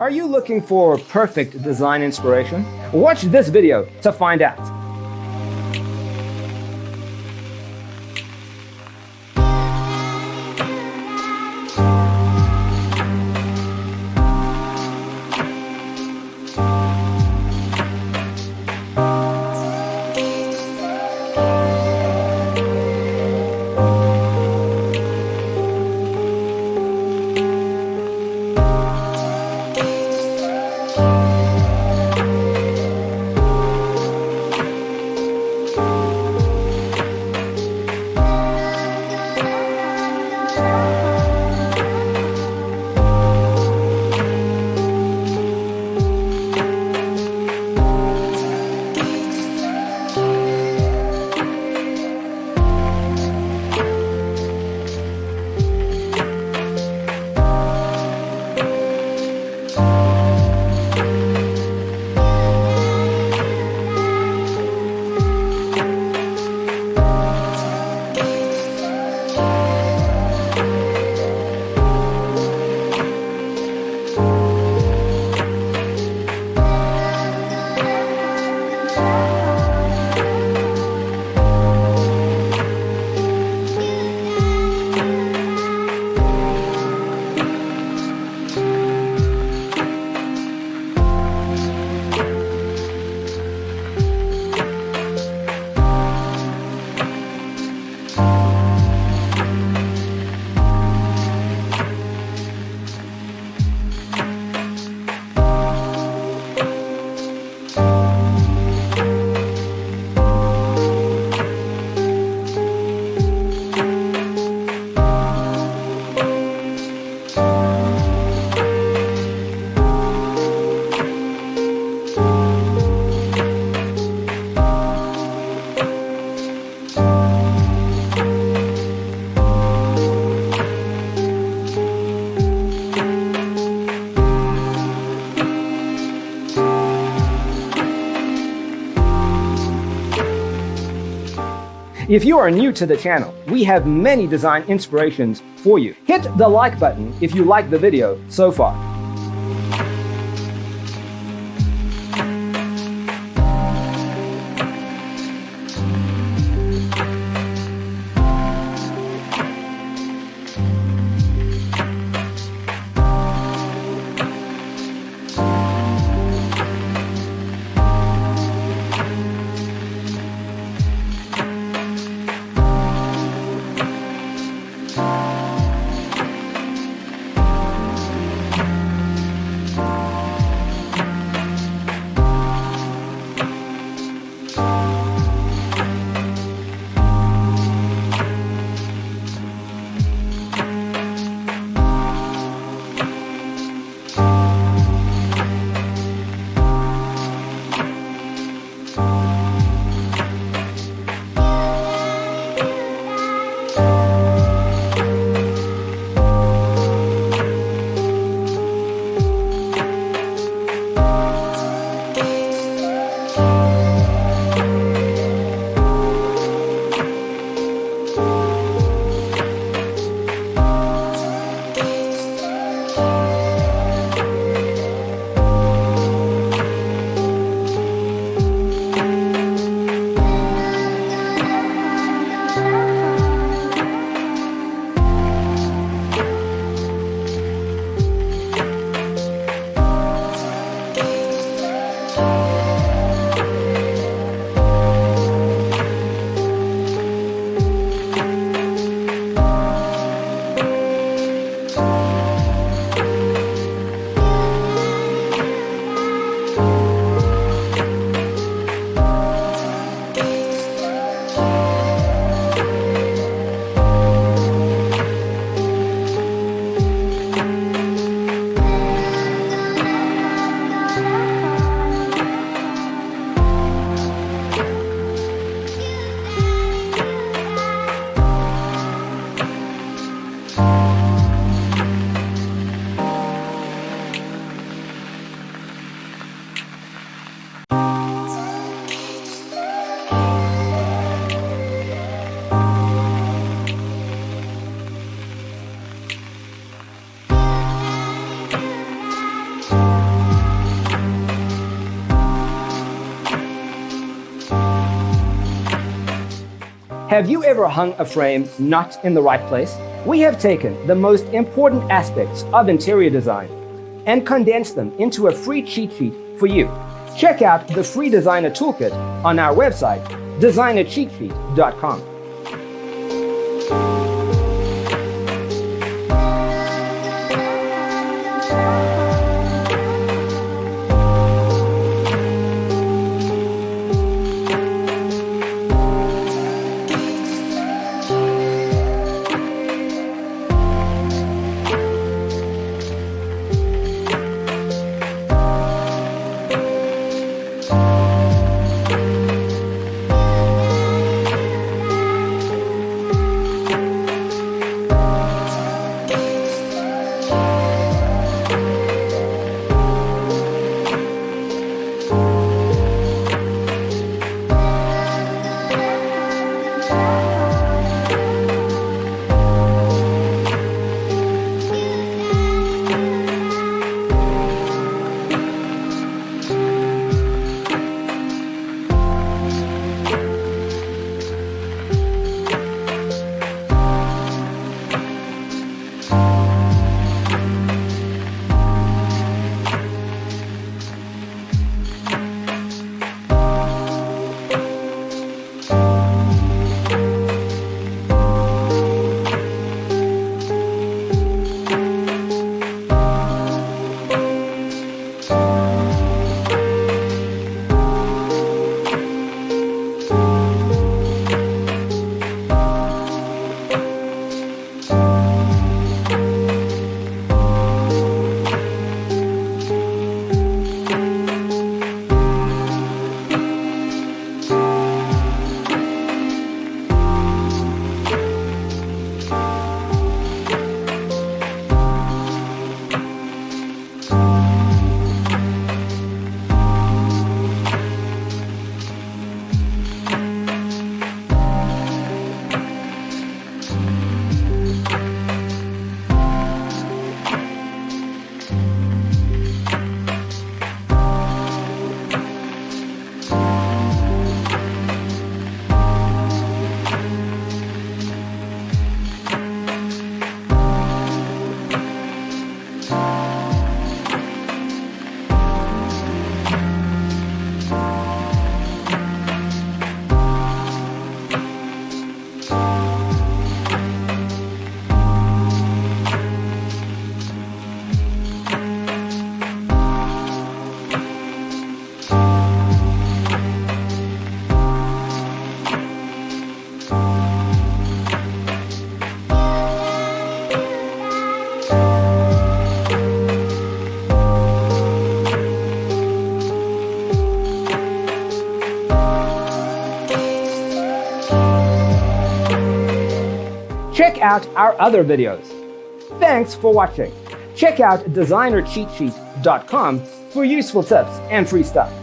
Are you looking for perfect design inspiration? Watch this video to find out. If you are new to the channel, we have many design inspirations for you. Hit the like button if you like the video so far. Have you ever hung a frame not in the right place? We have taken the most important aspects of interior design and condensed them into a free cheat sheet for you. Check out the free designer toolkit on our website, designercheatsheet.com. Check out our other videos. Thanks for watching. Check out designercheatsheet.com for useful tips and free stuff.